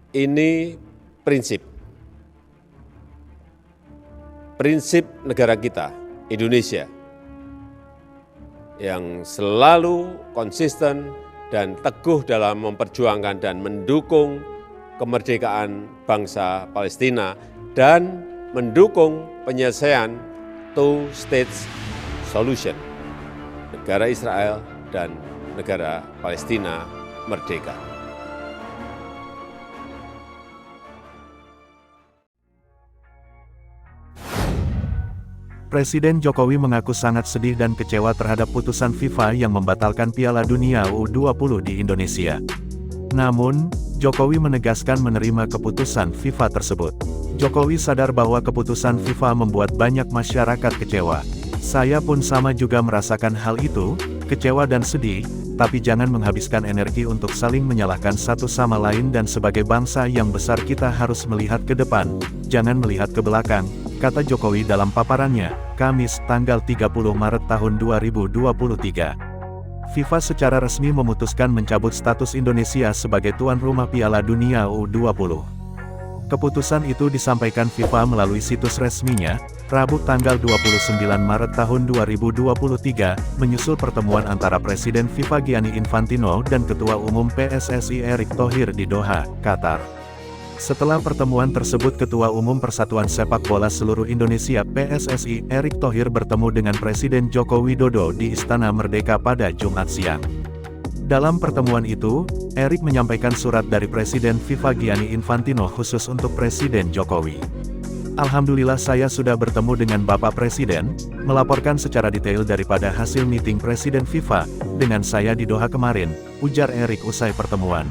Ini prinsip negara kita, Indonesia, yang selalu konsisten dan teguh dalam memperjuangkan dan mendukung kemerdekaan bangsa Palestina dan mendukung penyelesaian two-state solution, negara Israel dan negara Palestina merdeka. Presiden Jokowi mengaku sangat sedih dan kecewa terhadap putusan FIFA yang membatalkan Piala Dunia U20 di Indonesia. Namun, Jokowi menegaskan menerima keputusan FIFA tersebut. Jokowi sadar bahwa keputusan FIFA membuat banyak masyarakat kecewa. Saya pun sama juga merasakan hal itu, kecewa dan sedih, tapi jangan menghabiskan energi untuk saling menyalahkan satu sama lain dan sebagai bangsa yang besar kita harus melihat ke depan, jangan melihat ke belakang, kata Jokowi dalam paparannya, Kamis, tanggal 30 Maret tahun 2023. FIFA secara resmi memutuskan mencabut status Indonesia sebagai tuan rumah Piala Dunia U20. Keputusan itu disampaikan FIFA melalui situs resminya, Rabu tanggal 29 Maret tahun 2023, menyusul pertemuan antara Presiden FIFA Gianni Infantino dan Ketua Umum PSSI Erick Thohir di Doha, Qatar. Setelah pertemuan tersebut Ketua Umum Persatuan Sepak Bola Seluruh Indonesia PSSI Erick Thohir bertemu dengan Presiden Joko Widodo di Istana Merdeka pada Jumat siang. Dalam pertemuan itu, Erick menyampaikan surat dari Presiden FIFA Gianni Infantino khusus untuk Presiden Jokowi. Alhamdulillah saya sudah bertemu dengan Bapak Presiden, melaporkan secara detail daripada hasil meeting Presiden FIFA dengan saya di Doha kemarin, ujar Erick usai pertemuan.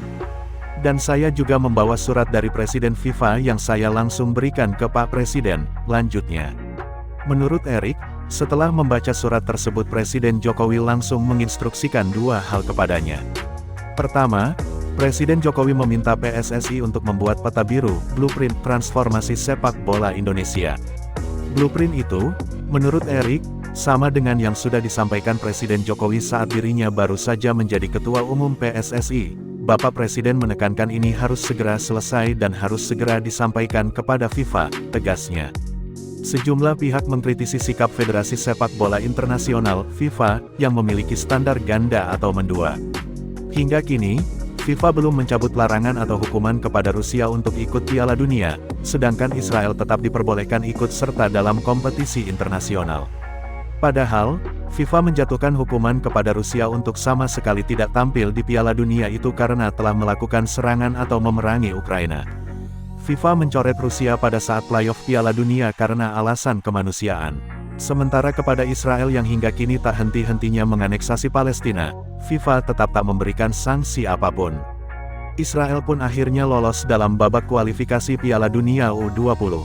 Dan saya juga membawa surat dari Presiden FIFA yang saya langsung berikan ke Pak Presiden, lanjutnya. Menurut Erick, setelah membaca surat tersebut Presiden Jokowi langsung menginstruksikan dua hal kepadanya. Pertama, Presiden Jokowi meminta PSSI untuk membuat peta biru, blueprint transformasi sepak bola Indonesia. Blueprint itu, menurut Erick, sama dengan yang sudah disampaikan Presiden Jokowi saat dirinya baru saja menjadi Ketua Umum PSSI. Bapak Presiden menekankan ini harus segera selesai dan harus segera disampaikan kepada FIFA, tegasnya. Sejumlah pihak mengkritisi sikap Federasi Sepak Bola Internasional, FIFA, yang memiliki standar ganda atau mendua. Hingga kini, FIFA belum mencabut larangan atau hukuman kepada Rusia untuk ikut Piala Dunia, sedangkan Israel tetap diperbolehkan ikut serta dalam kompetisi internasional. Padahal, FIFA menjatuhkan hukuman kepada Rusia untuk sama sekali tidak tampil di Piala Dunia itu karena telah melakukan serangan atau memerangi Ukraina. FIFA mencoret Rusia pada saat playoff Piala Dunia karena alasan kemanusiaan. Sementara kepada Israel yang hingga kini tak henti-hentinya menganeksasi Palestina, FIFA tetap tak memberikan sanksi apapun. Israel pun akhirnya lolos dalam babak kualifikasi Piala Dunia U20.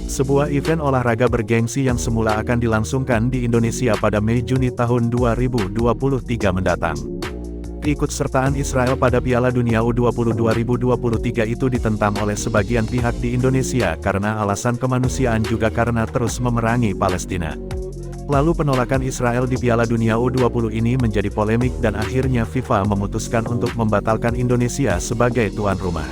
Sebuah event olahraga bergengsi yang semula akan dilangsungkan di Indonesia pada Mei-Juni tahun 2023 mendatang. Keikutsertaan Israel pada Piala Dunia U20 2023 itu ditentang oleh sebagian pihak di Indonesia karena alasan kemanusiaan juga karena terus memerangi Palestina. Lalu penolakan Israel di Piala Dunia U20 ini menjadi polemik dan akhirnya FIFA memutuskan untuk membatalkan Indonesia sebagai tuan rumah.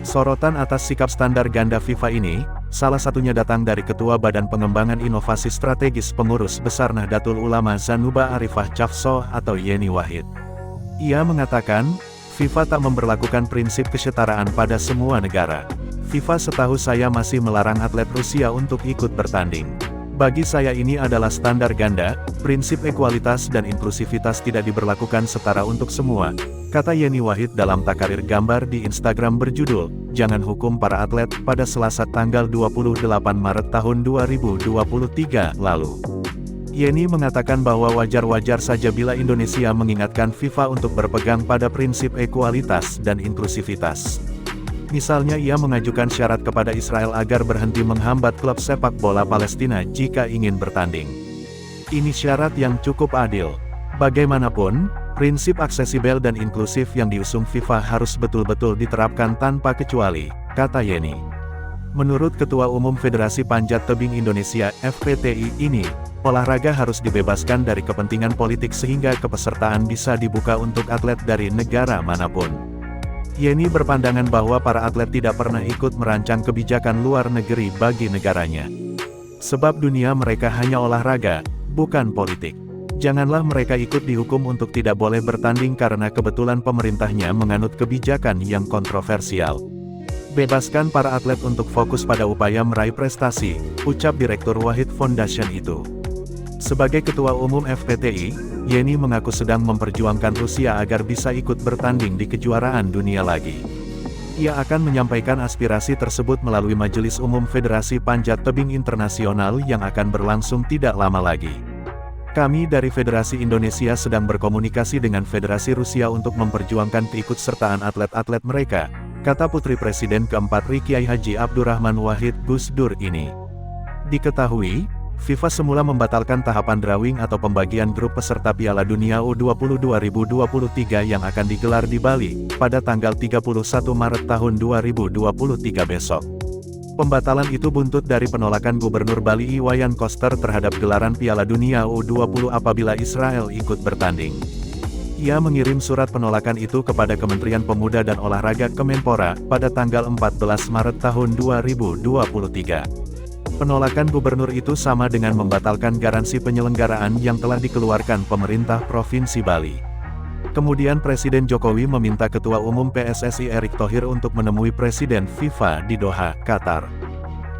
Sorotan atas sikap standar ganda FIFA ini, salah satunya datang dari Ketua Badan Pengembangan Inovasi Strategis Pengurus Besar Nahdlatul Ulama Zanuba Arifah Cafsoh atau Yeni Wahid. Ia mengatakan, FIFA tak memberlakukan prinsip kesetaraan pada semua negara. FIFA setahu saya masih melarang atlet Rusia untuk ikut bertanding. Bagi saya ini adalah standar ganda, prinsip ekualitas dan inklusivitas tidak diberlakukan setara untuk semua, kata Yeni Wahid dalam takarir gambar di Instagram berjudul, Jangan Hukum Para Atlet, pada Selasa tanggal 28 Maret tahun 2023 lalu. Yeni mengatakan bahwa wajar-wajar saja bila Indonesia mengingatkan FIFA untuk berpegang pada prinsip ekualitas dan inklusivitas. Misalnya ia mengajukan syarat kepada Israel agar berhenti menghambat klub sepak bola Palestina jika ingin bertanding. Ini syarat yang cukup adil. Bagaimanapun, prinsip aksesibel dan inklusif yang diusung FIFA harus betul-betul diterapkan tanpa kecuali, kata Yeni. Menurut Ketua Umum Federasi Panjat Tebing Indonesia (FPTI) ini, olahraga harus dibebaskan dari kepentingan politik sehingga kepesertaan bisa dibuka untuk atlet dari negara manapun. Yeni berpandangan bahwa para atlet tidak pernah ikut merancang kebijakan luar negeri bagi negaranya. Sebab dunia mereka hanya olahraga, bukan politik. Janganlah mereka ikut dihukum untuk tidak boleh bertanding karena kebetulan pemerintahnya menganut kebijakan yang kontroversial. Bebaskan para atlet untuk fokus pada upaya meraih prestasi, ucap Direktur Wahid Foundation itu. Sebagai Ketua Umum FPTI, Yeni mengaku sedang memperjuangkan Rusia agar bisa ikut bertanding di kejuaraan dunia lagi. Ia akan menyampaikan aspirasi tersebut melalui Majelis Umum Federasi Panjat Tebing Internasional yang akan berlangsung tidak lama lagi. Kami dari Federasi Indonesia sedang berkomunikasi dengan Federasi Rusia untuk memperjuangkan keikutsertaan atlet-atlet mereka, kata Putri Presiden keempat RI Kiai Haji Abdurrahman Wahid Gus Dur ini. Diketahui, FIFA semula membatalkan tahapan drawing atau pembagian grup peserta Piala Dunia U20 2023 yang akan digelar di Bali, pada tanggal 31 Maret tahun 2023 besok. Pembatalan itu buntut dari penolakan Gubernur Bali Iwayan Koster terhadap gelaran Piala Dunia U20 apabila Israel ikut bertanding. Ia mengirim surat penolakan itu kepada Kementerian Pemuda dan Olahraga Kemenpora, pada tanggal 14 Maret tahun 2023. Penolakan gubernur itu sama dengan membatalkan garansi penyelenggaraan yang telah dikeluarkan pemerintah Provinsi Bali. Kemudian Presiden Jokowi meminta Ketua Umum PSSI Erick Thohir untuk menemui Presiden FIFA di Doha, Qatar.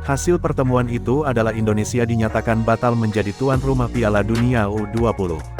Hasil pertemuan itu adalah Indonesia dinyatakan batal menjadi tuan rumah Piala Dunia U20.